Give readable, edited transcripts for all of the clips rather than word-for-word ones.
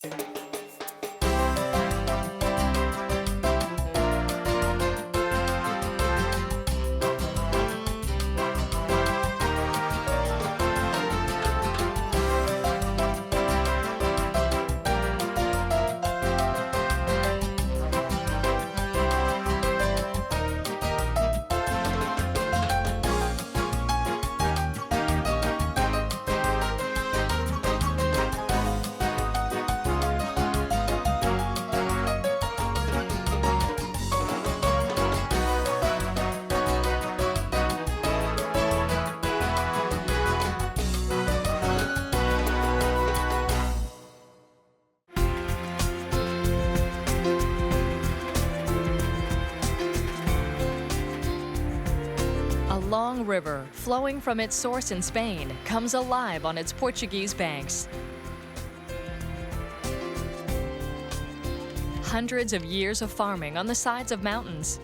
A long river flowing from its source in Spain comes alive on its Portuguese banks. Hundreds of years of farming on the sides of mountains.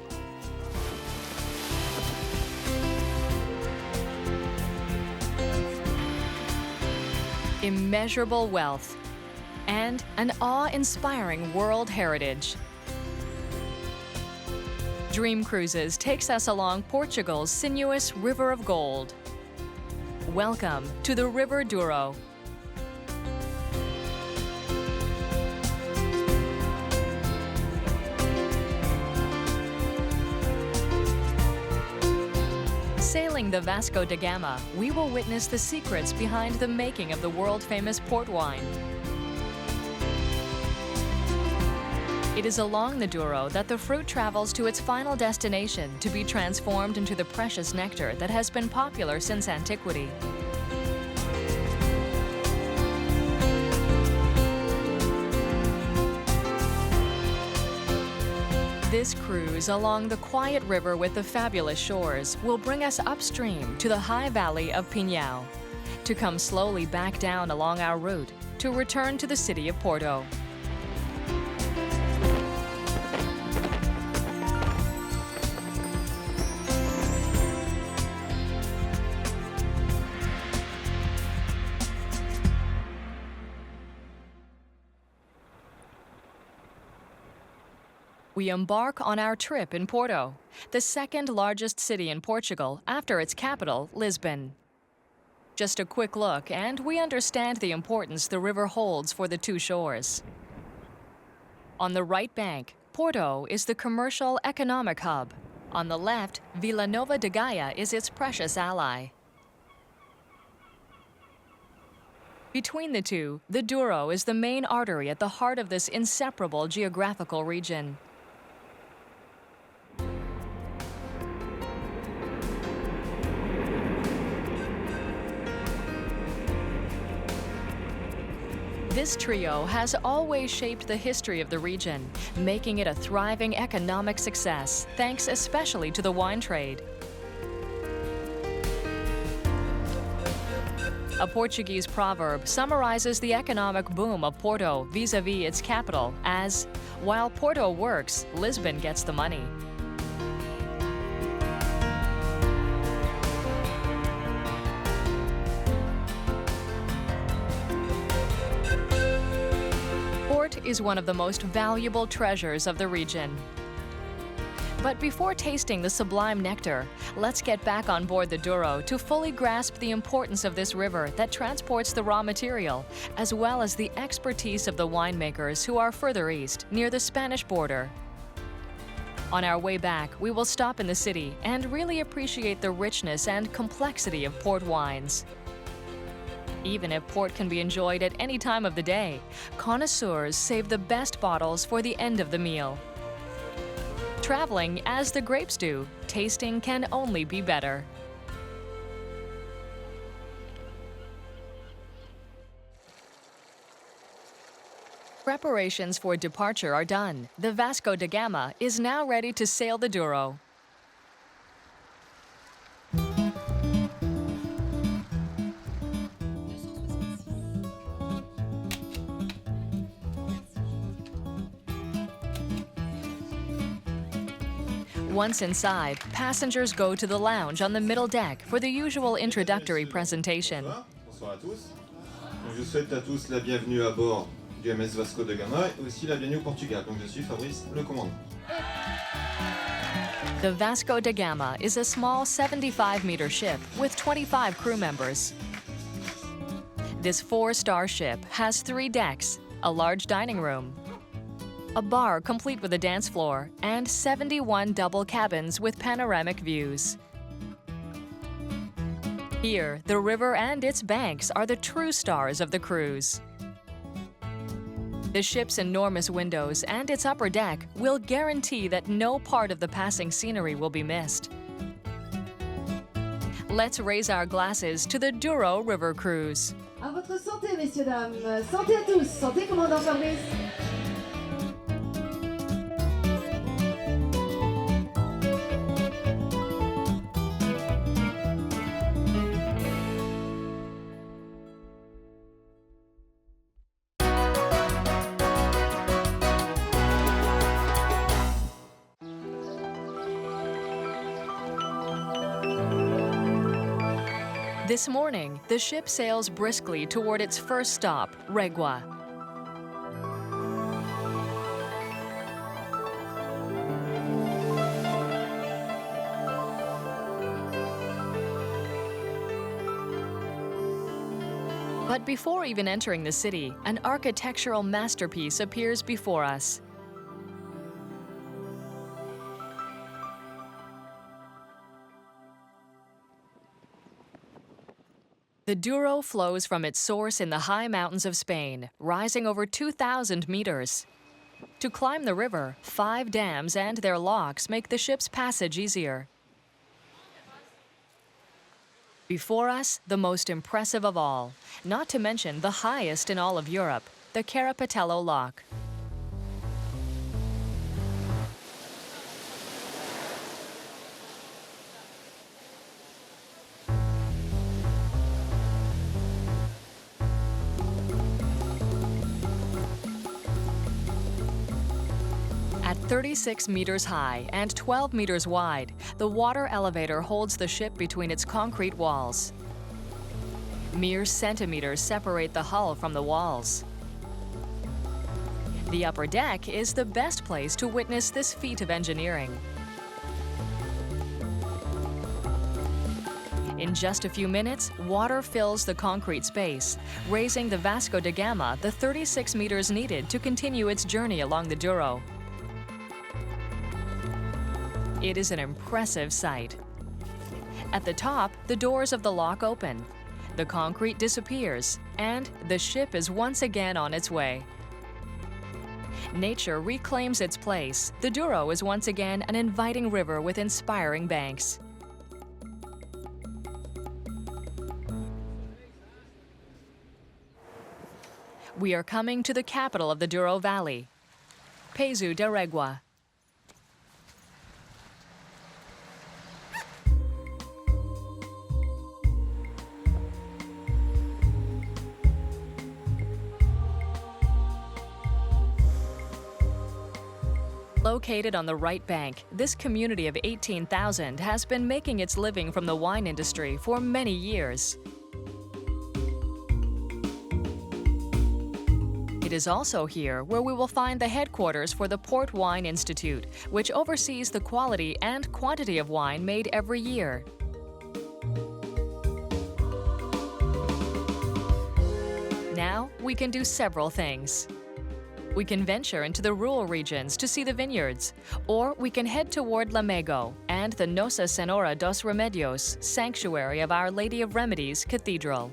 Immeasurable wealth and an awe-inspiring world heritage. Dream Cruises takes us along Portugal's sinuous River of Gold. Welcome to the River Douro. Sailing the Vasco de Gama, we will witness the secrets behind the making of the world-famous port wine. It is along the Douro that the fruit travels to its final destination to be transformed into the precious nectar that has been popular since antiquity. This cruise along the quiet river with the fabulous shores will bring us upstream to the high valley of Pinhão, to come slowly back down along our route to return to the city of Porto. We embark on our trip in Porto, the second largest city in Portugal after its capital, Lisbon. Just a quick look and we understand the importance the river holds for the two shores. On the right bank, Porto is the commercial economic hub. On the left, Villanova de Gaia is its precious ally. Between the two, the Douro is the main artery at the heart of this inseparable geographical region. This trio has always shaped the history of the region, making it a thriving economic success, thanks especially to the wine trade. A Portuguese proverb summarizes the economic boom of Porto vis-à-vis its capital as, "While Porto works, Lisbon gets the money." Port is one of the most valuable treasures of the region. But before tasting the sublime nectar, let's get back on board the Douro to fully grasp the importance of this river that transports the raw material, as well as the expertise of the winemakers who are further east, near the Spanish border. On our way back, we will stop in the city and really appreciate the richness and complexity of port wines. Even if port can be enjoyed at any time of the day, connoisseurs save the best bottles for the end of the meal. Traveling as the grapes do, tasting can only be better. Preparations for departure are done. The Vasco de Gama is now ready to sail the Douro. Once inside, passengers go to the lounge on the middle deck for the usual introductory presentation. Bonsoir à tous. Je vous souhaite à tous la bienvenue à bord du MS Vasco de Gama et aussi la bienvenue au Portugal. Donc je suis Fabrice, le commandant. The Vasco de Gama is a small 75-meter ship with 25 crew members. This 4-star ship has 3 decks, a large dining room, a bar complete with a dance floor, and 71 double cabins with panoramic views. Here, the river and its banks are the true stars of the cruise. The ship's enormous windows and its upper deck will guarantee that no part of the passing scenery will be missed. Let's raise our glasses to the Douro River cruise. À votre santé, messieurs, dames. Santé à tous. Santé, commandant Fabrice. This morning, the ship sails briskly toward its first stop, Regua. But before even entering the city, an architectural masterpiece appears before us. The Douro flows from its source in the high mountains of Spain, rising over 2,000 meters. To climb the river, 5 dams and their locks make the ship's passage easier. Before us, the most impressive of all, not to mention the highest in all of Europe, the Carapatello Lock. At 36 meters high and 12 meters wide, the water elevator holds the ship between its concrete walls. Mere centimeters separate the hull from the walls. The upper deck is the best place to witness this feat of engineering. In just a few minutes, water fills the concrete space, raising the Vasco de Gama the 36 meters needed to continue its journey along the Douro. It is an impressive sight. At the top, the doors of the lock open. The concrete disappears, and the ship is once again on its way. Nature reclaims its place. The Douro is once again an inviting river with inspiring banks. We are coming to the capital of the Douro Valley, Paíso da Régua. Located on the right bank, this community of 18,000 has been making its living from the wine industry for many years. It is also here where we will find the headquarters for the Port Wine Institute, which oversees the quality and quantity of wine made every year. Now, we can do several things. We can venture into the rural regions to see the vineyards, or we can head toward Lamego and the Nossa Senhora dos Remedios, sanctuary of Our Lady of Remedies Cathedral.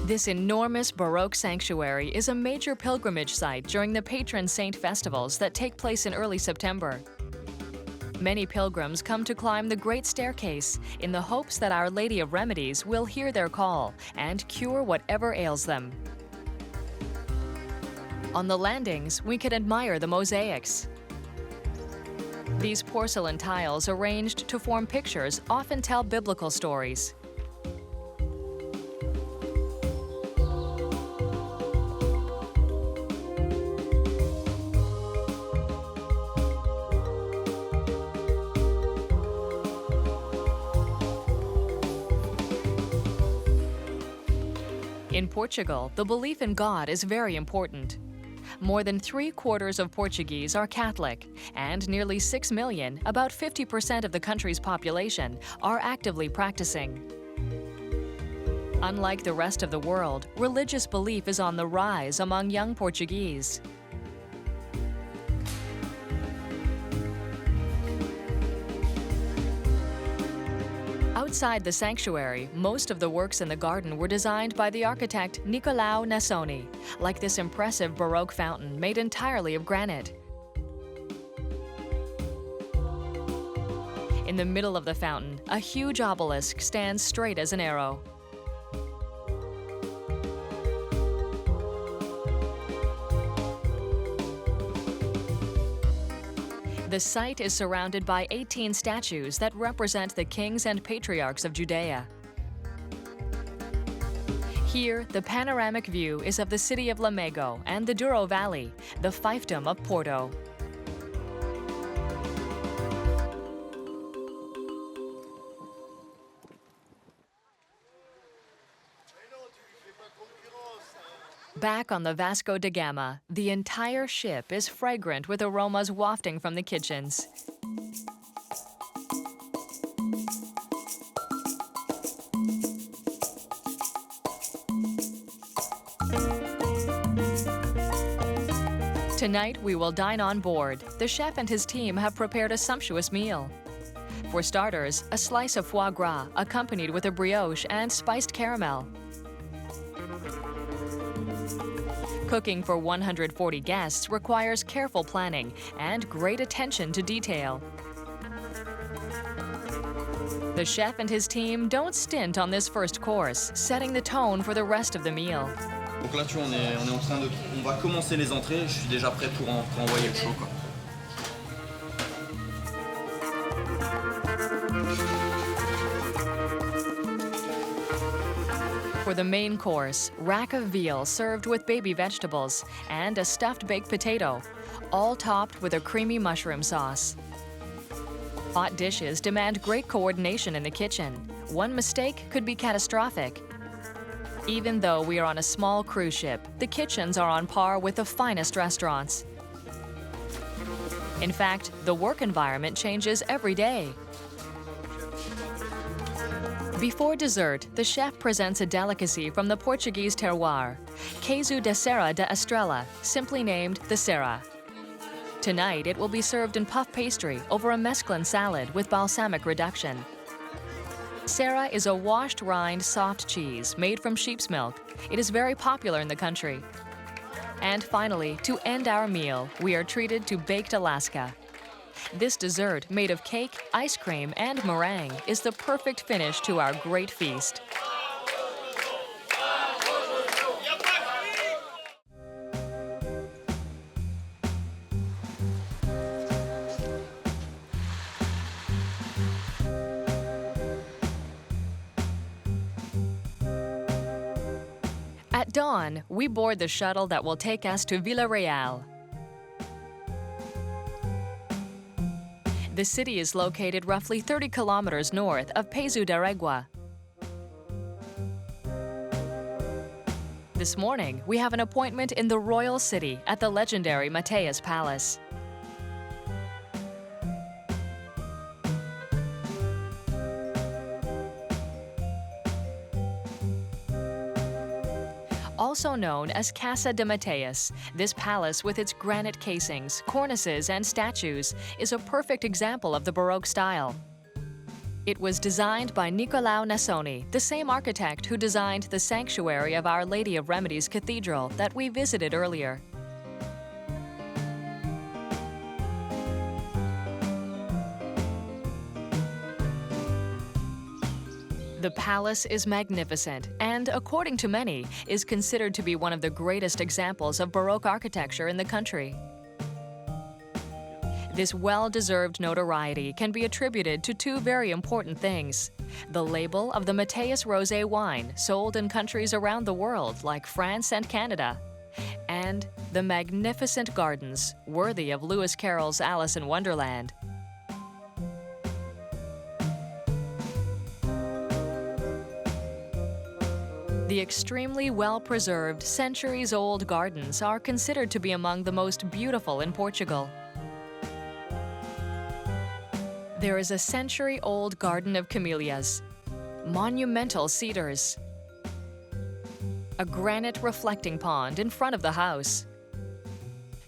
This enormous baroque sanctuary is a major pilgrimage site during the patron saint festivals that take place in early September. Many pilgrims come to climb the Great Staircase in the hopes that Our Lady of Remedies will hear their call and cure whatever ails them. On the landings, we can admire the mosaics. These porcelain tiles arranged to form pictures often tell biblical stories. In Portugal, the belief in God is very important. More than 3/4 of Portuguese are Catholic, and nearly 6 million, about 50% of the country's population, are actively practicing. Unlike the rest of the world, religious belief is on the rise among young Portuguese. Outside the sanctuary, most of the works in the garden were designed by the architect Nicolau Nassoni, like this impressive Baroque fountain made entirely of granite. In the middle of the fountain, a huge obelisk stands straight as an arrow. The site is surrounded by 18 statues that represent the kings and patriarchs of Judea. Here, the panoramic view is of the city of Lamego and the Douro Valley, the fiefdom of Porto. Back on the Vasco de Gama, the entire ship is fragrant with aromas wafting from the kitchens. Tonight, we will dine on board. The chef and his team have prepared a sumptuous meal. For starters, a slice of foie gras accompanied with a brioche and spiced caramel. Cooking for 140 guests requires careful planning and great attention to detail. The chef and his team don't stint on this first course, setting the tone for the rest of the meal. Donc là, tu vois, on va commencer les entrées. Je suis déjà prêt pour envoyer le show, quoi. For the main course, rack of veal served with baby vegetables and a stuffed baked potato, all topped with a creamy mushroom sauce. Hot dishes demand great coordination in the kitchen. One mistake could be catastrophic. Even though we are on a small cruise ship, the kitchens are on par with the finest restaurants. In fact, the work environment changes every day. Before dessert, the chef presents a delicacy from the Portuguese terroir, queijo de serra da Estrela, simply named the Serra. Tonight, it will be served in puff pastry over a mesclun salad with balsamic reduction. Serra is a washed rind soft cheese made from sheep's milk. It is very popular in the country. And finally, to end our meal, we are treated to baked Alaska. This dessert, made of cake, ice cream, and meringue, is the perfect finish to our great feast. At dawn, we board the shuttle that will take us to Villarreal. The city is located roughly 30 kilometers north of País da Régua. This morning, we have an appointment in the royal city at the legendary Mateus Palace. Also known as Casa de Mateus, this palace with its granite casings, cornices, and statues is a perfect example of the Baroque style. It was designed by Nicolau Nassoni, the same architect who designed the sanctuary of Our Lady of Remedies Cathedral that we visited earlier. The palace is magnificent and, according to many, is considered to be one of the greatest examples of Baroque architecture in the country. This well-deserved notoriety can be attributed to two very important things: the label of the Mateus Rosé wine sold in countries around the world like France and Canada, and the magnificent gardens worthy of Lewis Carroll's Alice in Wonderland. The extremely well-preserved, centuries-old gardens are considered to be among the most beautiful in Portugal. There is a century-old garden of camellias, monumental cedars, a granite reflecting pond in front of the house,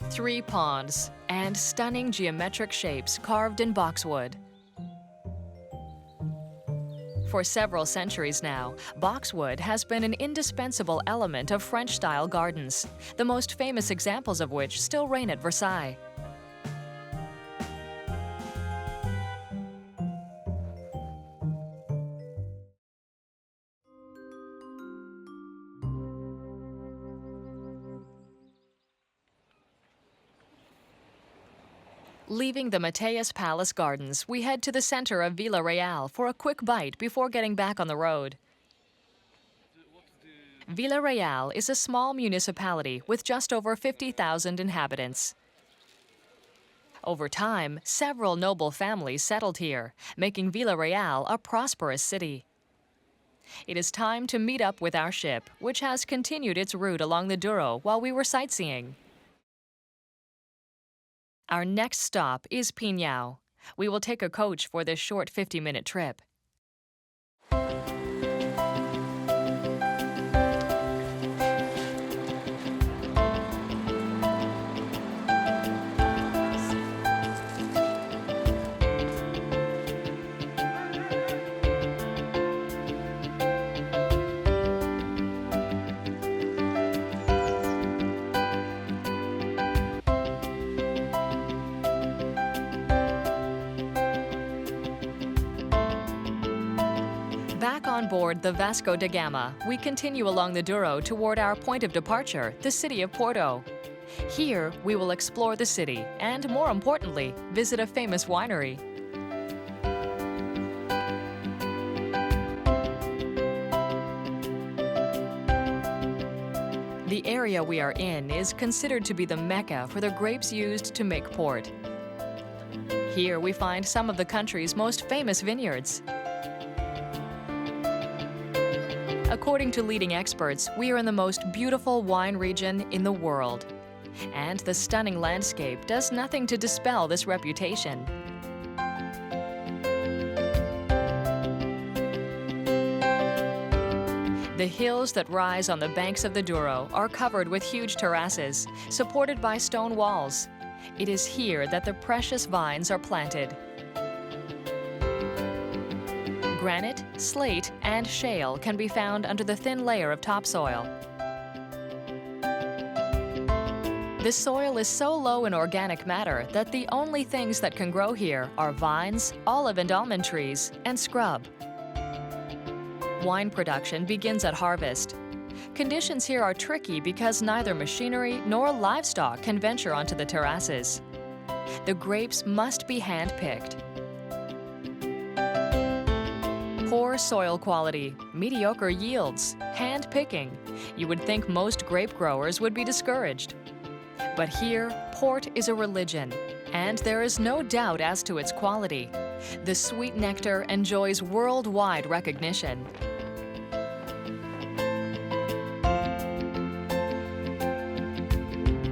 3 ponds, and stunning geometric shapes carved in boxwood. For several centuries now, boxwood has been an indispensable element of French-style gardens, the most famous examples of which still reign at Versailles. Leaving the Mateus Palace Gardens, we head to the center of Villarreal for a quick bite before getting back on the road. Villarreal is a small municipality with just over 50,000 inhabitants. Over time, several noble families settled here, making Villarreal a prosperous city. It is time to meet up with our ship, which has continued its route along the Douro while we were sightseeing. Our next stop is Pinhão. We will take a coach for this short 50-minute trip. Back on board the Vasco de Gama, we continue along the Douro toward our point of departure, the city of Porto. Here, we will explore the city and, more importantly, visit a famous winery. The area we are in is considered to be the mecca for the grapes used to make port. Here we find some of the country's most famous vineyards. According to leading experts, we are in the most beautiful wine region in the world. And the stunning landscape does nothing to dispel this reputation. The hills that rise on the banks of the Douro are covered with huge terraces, supported by stone walls. It is here that the precious vines are planted. Granite, slate, and shale can be found under the thin layer of topsoil. The soil is so low in organic matter that the only things that can grow here are vines, olive and almond trees, and scrub. Wine production begins at harvest. Conditions here are tricky because neither machinery nor livestock can venture onto the terraces. The grapes must be hand-picked. Poor soil quality, mediocre yields, hand-picking. You would think most grape growers would be discouraged. But here, port is a religion, and there is no doubt as to its quality. The sweet nectar enjoys worldwide recognition.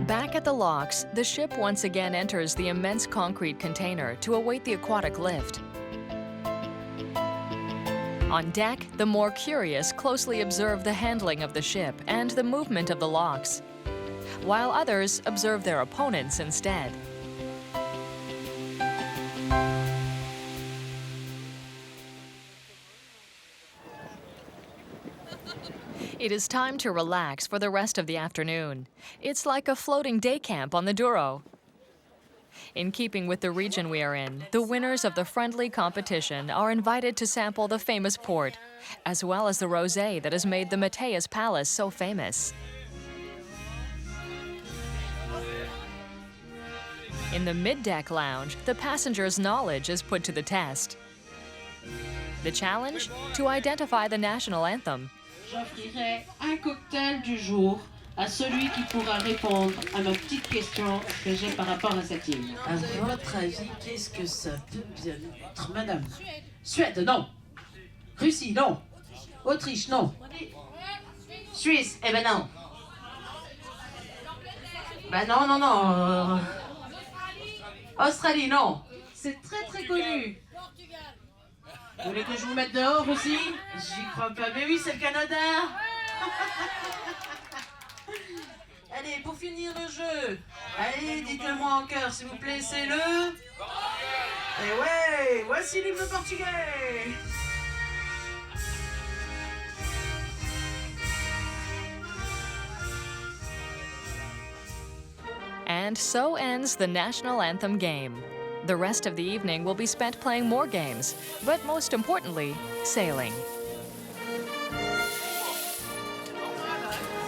Back at the locks, the ship once again enters the immense concrete container to await the aquatic lift. On deck, the more curious closely observe the handling of the ship and the movement of the locks, while others observe their opponents instead. It is time to relax for the rest of the afternoon. It's like a floating day camp on the Douro. In keeping with the region we are in, the winners of the friendly competition are invited to sample the famous port, as well as the rosé that has made the Mateus Palace so famous. In the mid-deck lounge, the passengers' knowledge is put to the test. The challenge? To identify the national anthem. J'offrirai un cocktail du jour à celui qui pourra répondre à ma petite question que j'ai par rapport à cette île. À votre avis, qu'est-ce que ça peut bien être, madame? Suède, non. Russie, non. Autriche, non. Suisse, eh ben non. Ben non, non, non. Australie, non. C'est très très connu. Vous voulez que je vous mette dehors aussi? J'y crois pas. Mais oui, c'est le Canada. Allez, pour finir le jeu, allez, dites-le-moi en chœur, s'il vous plaît, c'est le... Et ouais, voici l'hymne portugais. And so ends the national anthem game. The rest of the evening will be spent playing more games, but most importantly, sailing.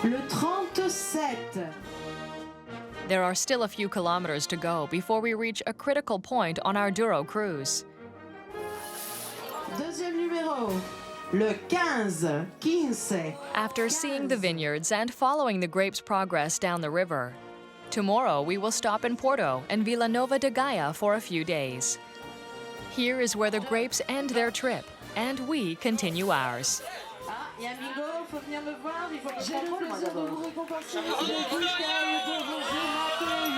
Le 37. There are still a few kilometers to go before we reach a critical point on our Douro cruise. Deuxième numéro. Le 15. After seeing the vineyards and following the grapes' progress down the river, tomorrow we will stop in Porto and Villanova de Gaia for a few days. Here is where the grapes end their trip, and we continue ours. Ah, il y a un bingo, faut venir me voir, il faut que j'ai le plaisir de vous récompenser les bouteilles de vos accueils.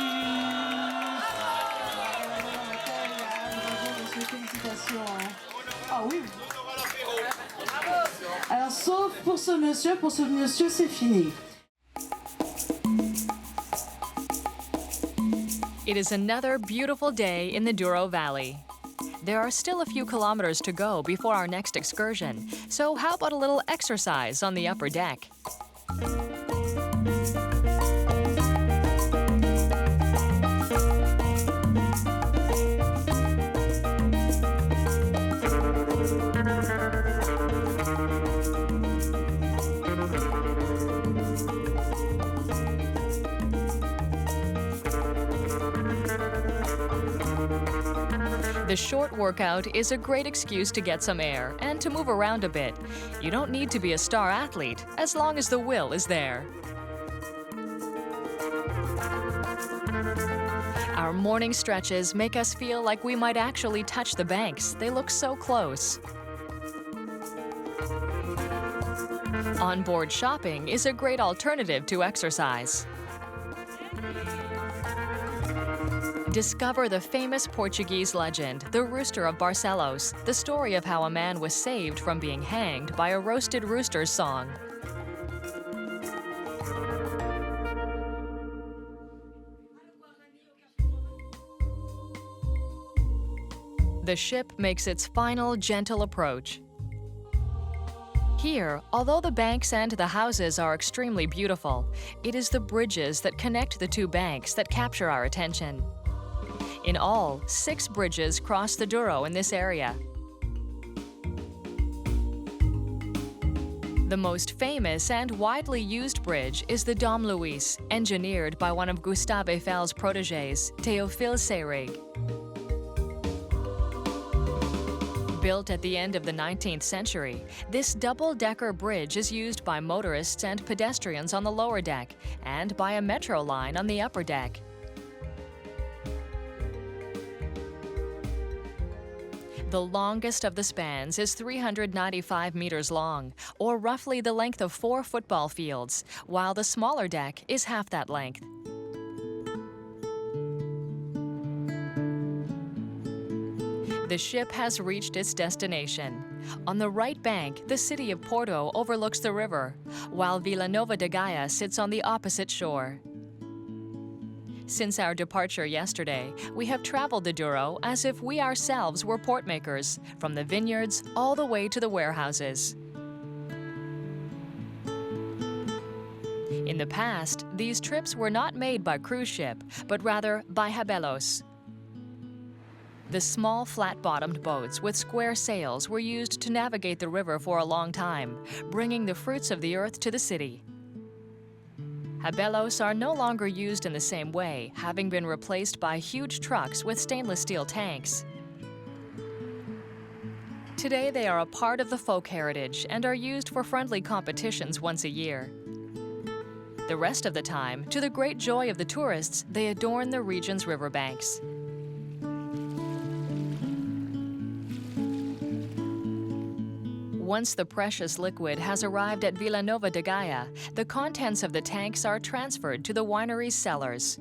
Félicitations. Ah oui. Alors, sauf pour ce monsieur, c'est fini. It is another beautiful day in the Douro Valley. There are still a few kilometers to go before our next excursion, so how about a little exercise on the upper deck? The short workout is a great excuse to get some air and to move around a bit. You don't need to be a star athlete, as long as the will is there. Our morning stretches make us feel like we might actually touch the banks. They look so close. Onboard shopping is a great alternative to exercise. Discover the famous Portuguese legend, the Rooster of Barcelos, the story of how a man was saved from being hanged by a roasted rooster's song. The ship makes its final gentle approach. Here, although the banks and the houses are extremely beautiful, it is the bridges that connect the two banks that capture our attention. In all, 6 bridges cross the Douro in this area. The most famous and widely used bridge is the Dom Luís, engineered by one of Gustave Eiffel's protégés, Théophile Seyrig. Built at the end of the 19th century, this double-decker bridge is used by motorists and pedestrians on the lower deck and by a metro line on the upper deck. The longest of the spans is 395 meters long, or roughly the length of 4 football fields, while the smaller deck is half that length. The ship has reached its destination. On the right bank, the city of Porto overlooks the river, while Villanova de Gaia sits on the opposite shore. Since our departure yesterday, we have traveled the Douro as if we ourselves were port makers, from the vineyards all the way to the warehouses. In the past, these trips were not made by cruise ship, but rather by habelos. The small flat-bottomed boats with square sails were used to navigate the river for a long time, bringing the fruits of the earth to the city. Habelos are no longer used in the same way, having been replaced by huge trucks with stainless steel tanks. Today they are a part of the folk heritage and are used for friendly competitions once a year. The rest of the time, to the great joy of the tourists, they adorn the region's riverbanks. Once the precious liquid has arrived at Villanova de Gaia, the contents of the tanks are transferred to the winery's cellars.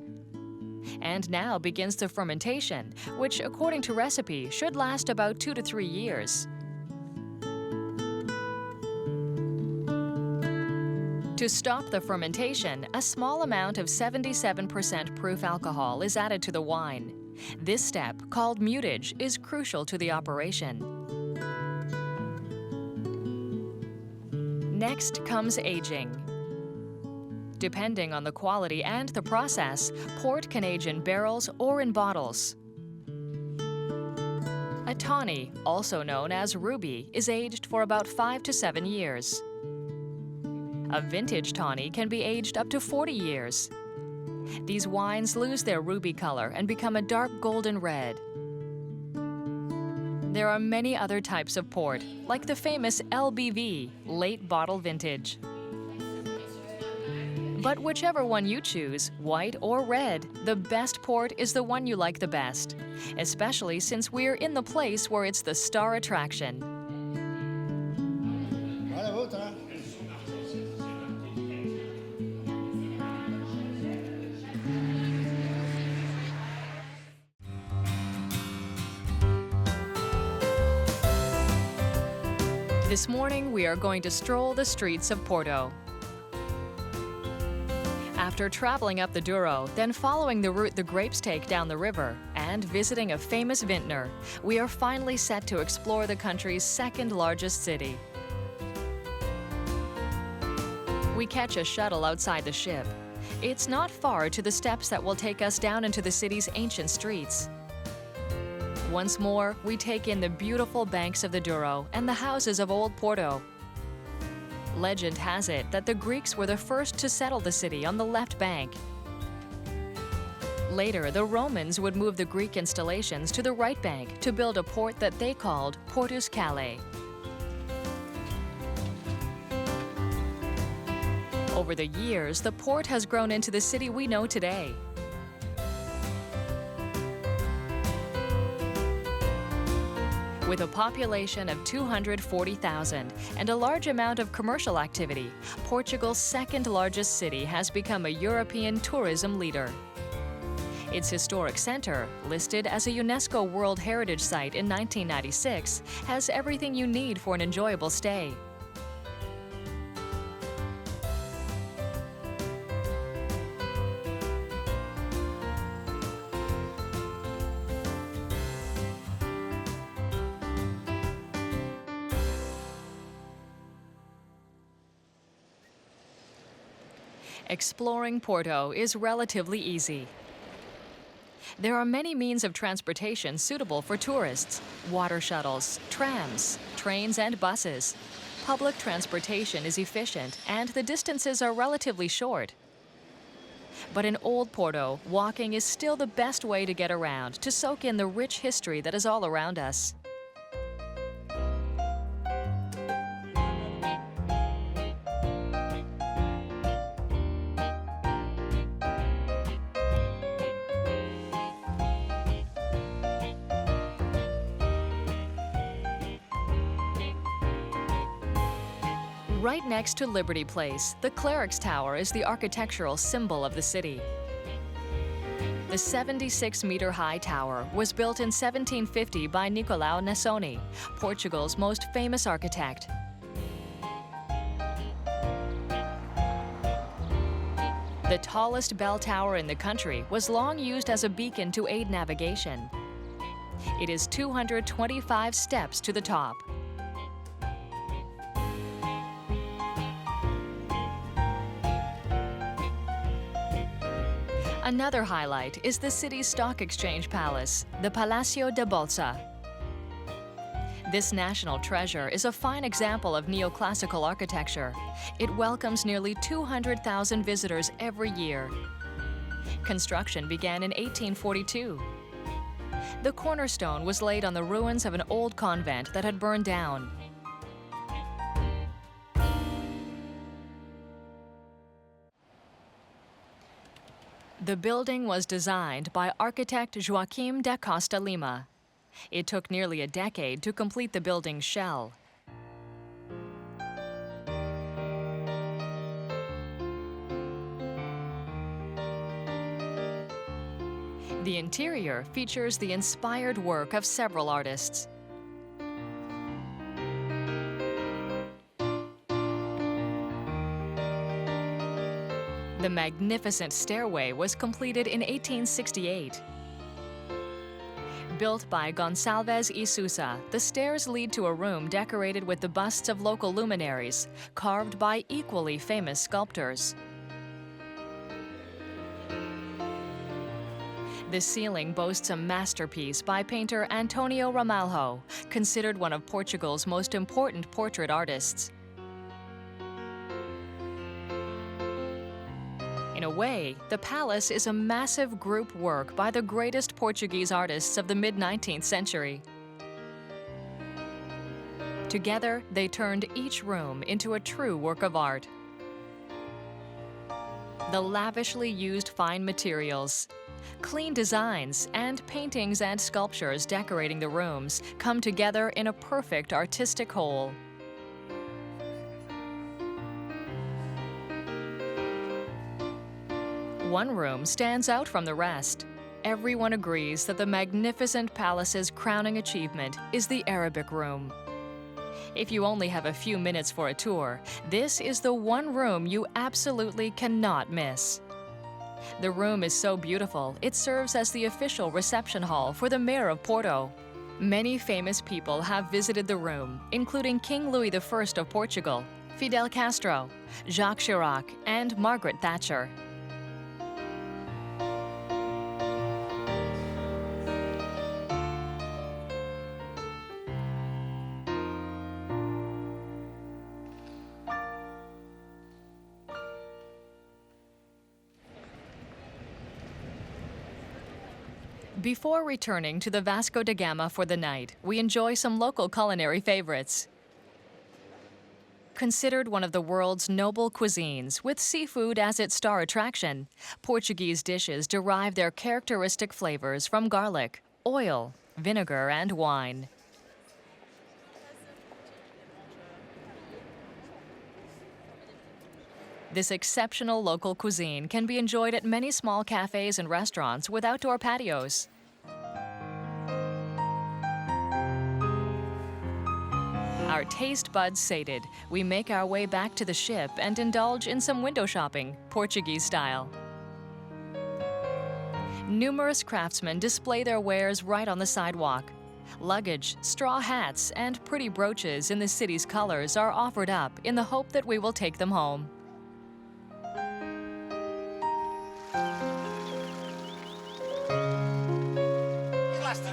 And now begins the fermentation, which, according to recipe, should last about 2 to 3 years. To stop the fermentation, a small amount of 77% proof alcohol is added to the wine. This step, called mutage, is crucial to the operation. Next comes aging. Depending on the quality and the process, port can age in barrels or in bottles. A tawny, also known as ruby, is aged for about 5 to 7 years. A vintage tawny can be aged up to 40 years. These wines lose their ruby color and become a dark golden red. There are many other types of port, like the famous LBV, late bottle vintage. But whichever one you choose, white or red, the best port is the one you like the best, especially since we're in the place where it's the star attraction. This morning, we are going to stroll the streets of Porto. After traveling up the Douro, then following the route the grapes take down the river, and visiting a famous vintner, we are finally set to explore the country's second largest city. We catch a shuttle outside the ship. It's not far to the steps that will take us down into the city's ancient streets. Once more, we take in the beautiful banks of the Douro and the houses of old Porto. Legend has it that the Greeks were the first to settle the city on the left bank. Later, the Romans would move the Greek installations to the right bank to build a port that they called Portus Calais. Over the years, the port has grown into the city we know today. With a population of 240,000 and a large amount of commercial activity, Portugal's second largest city has become a European tourism leader. Its historic center, listed as a UNESCO World Heritage Site in 1996, has everything you need for an enjoyable stay. Exploring Porto is relatively easy. There are many means of transportation suitable for tourists: water shuttles, trams, trains, and buses. Public transportation is efficient, and the distances are relatively short. But in Old Porto, walking is still the best way to get around, to soak in the rich history that is all around us. Right next to Liberty Place, the Clerics Tower is the architectural symbol of the city. The 76-meter-high tower was built in 1750 by Nicolau Nassoni, Portugal's most famous architect. The tallest bell tower in the country was long used as a beacon to aid navigation. It is 225 steps to the top. Another highlight is the city's stock exchange palace, the Palacio de Bolsa. This national treasure is a fine example of neoclassical architecture. It welcomes nearly 200,000 visitors every year. Construction began in 1842. The cornerstone was laid on the ruins of an old convent that had burned down. The building was designed by architect Joaquim da Costa Lima. It took nearly a decade to complete the building's shell. The interior features the inspired work of several artists. The magnificent stairway was completed in 1868. Built by Gonçalves y Sousa, the stairs lead to a room decorated with the busts of local luminaries, carved by equally famous sculptors. The ceiling boasts a masterpiece by painter Antonio Ramalho, considered one of Portugal's most important portrait artists. In a way, the palace is a massive group work by the greatest Portuguese artists of the mid-19th century. Together, they turned each room into a true work of art. The lavishly used fine materials, clean designs, and paintings and sculptures decorating the rooms come together in a perfect artistic whole. One room stands out from the rest. Everyone agrees that the magnificent palace's crowning achievement is the Arabic room. If you only have a few minutes for a tour, this is the one room you absolutely cannot miss. The room is so beautiful, it serves as the official reception hall for the mayor of Porto. Many famous people have visited the room, including King Louis I of Portugal, Fidel Castro, Jacques Chirac, and Margaret Thatcher. Before returning to the Vasco de Gama for the night, we enjoy some local culinary favorites. Considered one of the world's noble cuisines, with seafood as its star attraction, Portuguese dishes derive their characteristic flavors from garlic, oil, vinegar, and wine. This exceptional local cuisine can be enjoyed at many small cafes and restaurants with outdoor patios. Our taste buds sated, we make our way back to the ship and indulge in some window shopping, Portuguese style. Numerous craftsmen display their wares right on the sidewalk. Luggage, straw hats, and pretty brooches in the city's colors are offered up in the hope that we will take them home.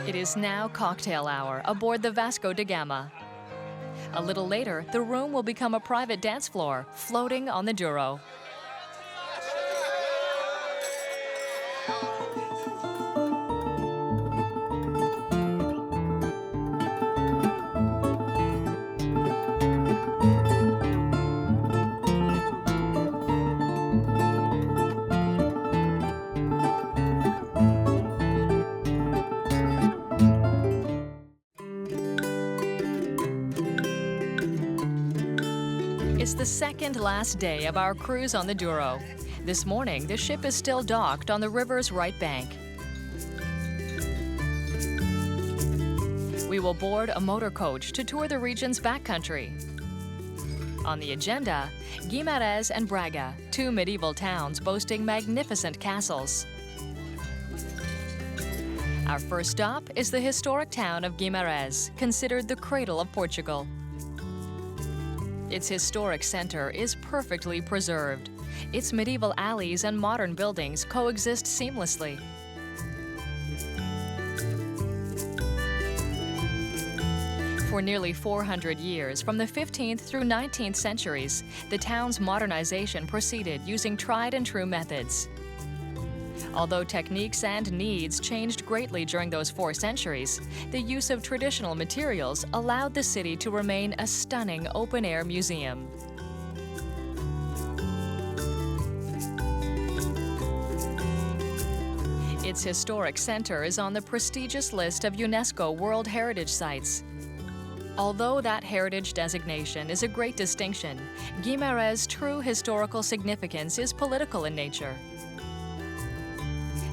It is now cocktail hour aboard the Vasco de Gama. A little later, the room will become a private dance floor, floating on the Douro. It's the second last day of our cruise on the Douro. This morning, the ship is still docked on the river's right bank. We will board a motor coach to tour the region's backcountry. On the agenda, Guimarães and Braga, two medieval towns boasting magnificent castles. Our first stop is the historic town of Guimarães, considered the cradle of Portugal. Its historic center is perfectly preserved. Its medieval alleys and modern buildings coexist seamlessly. For nearly 400 years, from the 15th through 19th centuries, the town's modernization proceeded using tried and true methods. Although techniques and needs changed greatly during those 4 centuries, the use of traditional materials allowed the city to remain a stunning open-air museum. Its historic center is on the prestigious list of UNESCO World Heritage Sites. Although that heritage designation is a great distinction, Guimarães' true historical significance is political in nature.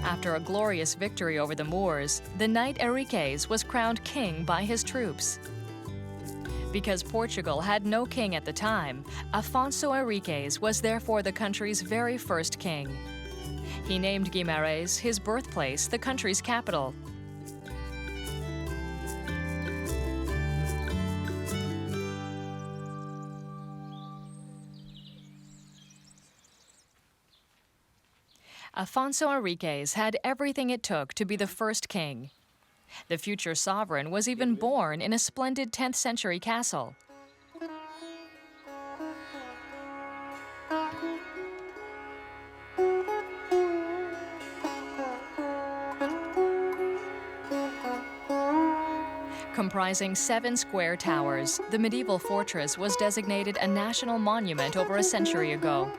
After a glorious victory over the Moors, the knight Henriques was crowned king by his troops. Because Portugal had no king at the time, Afonso Henriques was therefore the country's very first king. He named Guimarães, his birthplace, the country's capital. Afonso Henriques had everything it took to be the first king. The future sovereign was even born in a splendid 10th century castle. Comprising 7 square towers, the medieval fortress was designated a national monument over a century ago.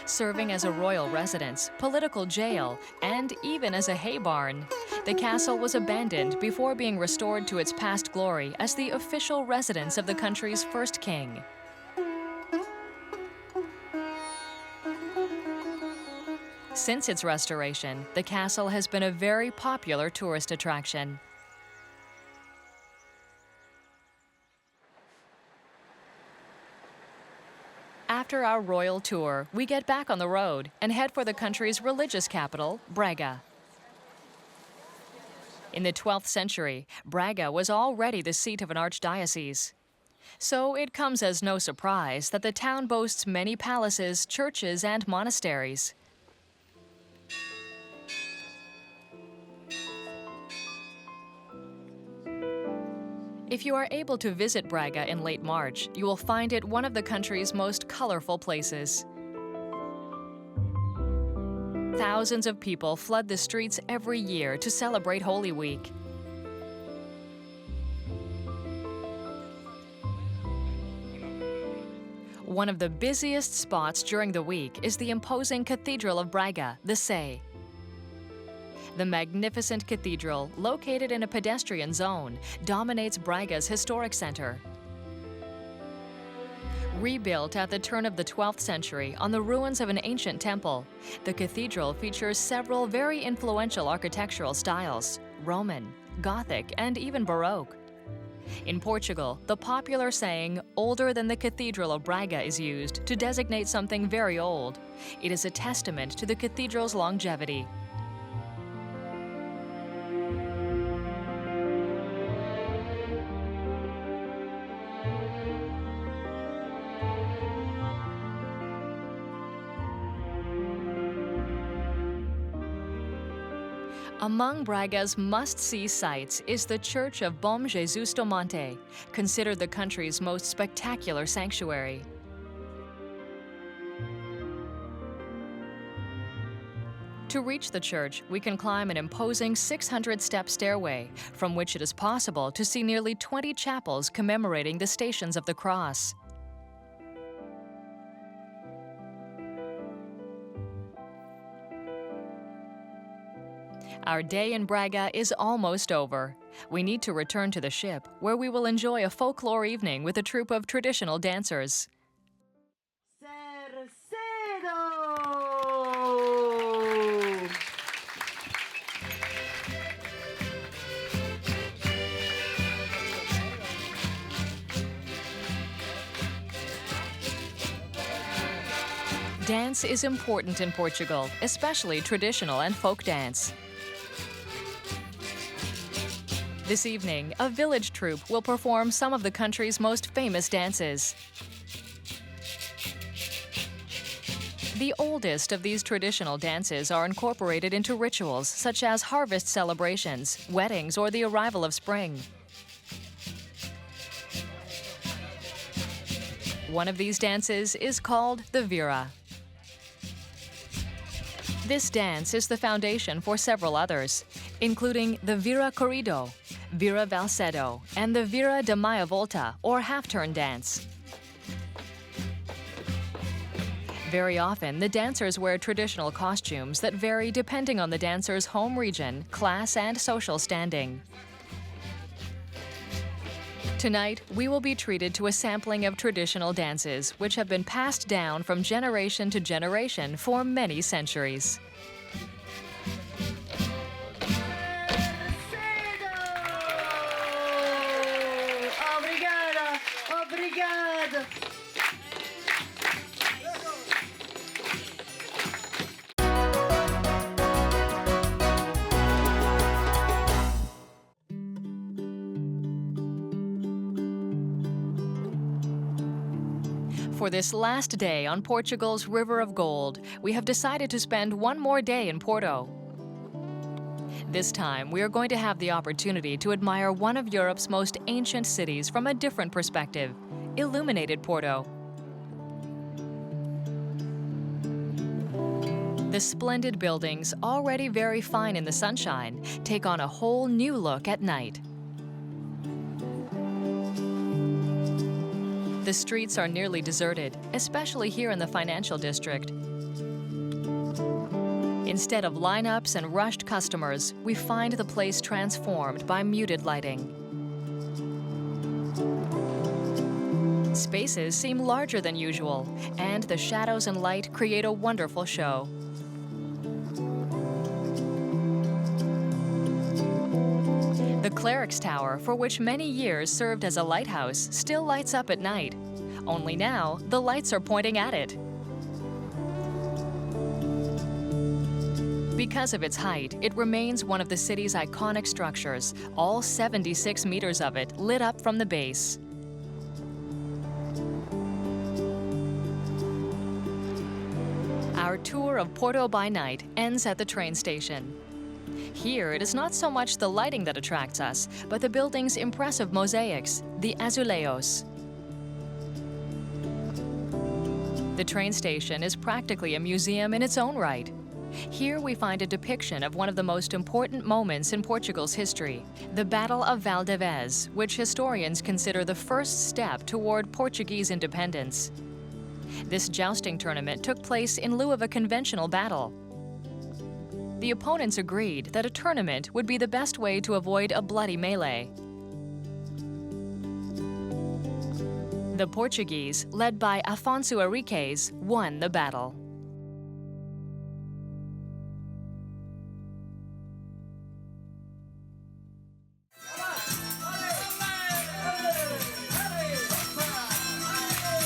Serving as a royal residence, political jail, and even as a hay barn, the castle was abandoned before being restored to its past glory as the official residence of the country's first king. Since its restoration, the castle has been a very popular tourist attraction. After our royal tour, we get back on the road and head for the country's religious capital, Braga. In the 12th century, Braga was already the seat of an archdiocese. So it comes as no surprise that the town boasts many palaces, churches, and monasteries. If you are able to visit Braga in late March, you will find it one of the country's most colorful places. Thousands of people flood the streets every year to celebrate Holy Week. One of the busiest spots during the week is the imposing Cathedral of Braga, the Sé. The magnificent cathedral, located in a pedestrian zone, dominates Braga's historic center. Rebuilt at the turn of the 12th century on the ruins of an ancient temple, the cathedral features several very influential architectural styles: Roman, Gothic, and even Baroque. In Portugal, the popular saying, "older than the Cathedral of Braga," is used to designate something very old. It is a testament to the cathedral's longevity. Among Braga's must-see sights is the Church of Bom Jesus do Monte, considered the country's most spectacular sanctuary. To reach the church, we can climb an imposing 600-step stairway, from which it is possible to see nearly 20 chapels commemorating the Stations of the Cross. Our day in Braga is almost over. We need to return to the ship, where we will enjoy a folklore evening with a troupe of traditional dancers. Dance is important in Portugal, especially traditional and folk dance. This evening, a village troupe will perform some of the country's most famous dances. The oldest of these traditional dances are incorporated into rituals such as harvest celebrations, weddings, or the arrival of spring. One of these dances is called the vira. This dance is the foundation for several others, including the vira corrido, vira valsedo, and the vira de meia volta, or half-turn dance. Very often, the dancers wear traditional costumes that vary depending on the dancer's home region, class, and social standing. Tonight, we will be treated to a sampling of traditional dances, which have been passed down from generation to generation for many centuries. Obrigada, obrigada. For this last day on Portugal's River of Gold, we have decided to spend one more day in Porto. This time, we are going to have the opportunity to admire one of Europe's most ancient cities from a different perspective, illuminated Porto. The splendid buildings, already very fine in the sunshine, take on a whole new look at night. The streets are nearly deserted, especially here in the financial district. Instead of lineups and rushed customers, we find the place transformed by muted lighting. Spaces seem larger than usual, and the shadows and light create a wonderful show. The Clerics Tower, for which many years served as a lighthouse, still lights up at night. Only now, the lights are pointing at it. Because of its height, it remains one of the city's iconic structures, all 76 meters of it lit up from the base. Our tour of Porto by night ends at the train station. Here, it is not so much the lighting that attracts us, but the building's impressive mosaics, the azulejos. The train station is practically a museum in its own right. Here we find a depiction of one of the most important moments in Portugal's history, the Battle of Valdevez, which historians consider the first step toward Portuguese independence. This jousting tournament took place in lieu of a conventional battle. The opponents agreed that a tournament would be the best way to avoid a bloody melee. The Portuguese, led by Afonso Henriques, won the battle.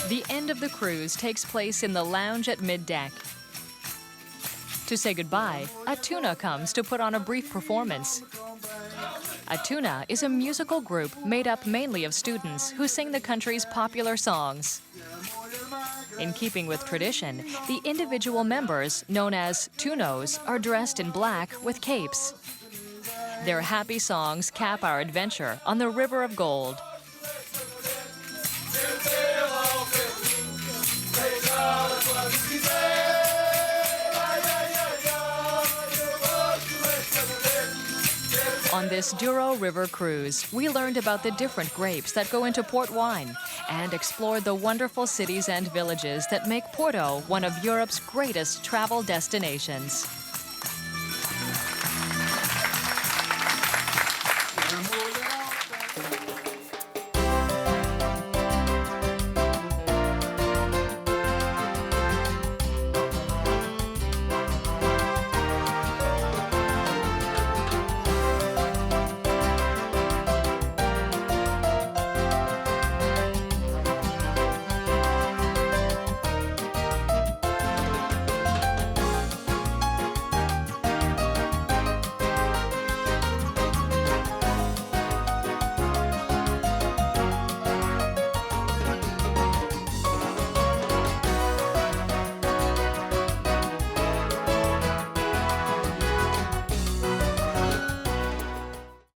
The end of the cruise takes place in the lounge at middeck. To say goodbye, Atuna comes to put on a brief performance. Atuna is a musical group made up mainly of students who sing the country's popular songs. In keeping with tradition, the individual members, known as tunos, are dressed in black with capes. Their happy songs cap our adventure on the River of Gold. On this Duro River cruise, we learned about the different grapes that go into port wine and explored the wonderful cities and villages that make Porto one of Europe's greatest travel destinations.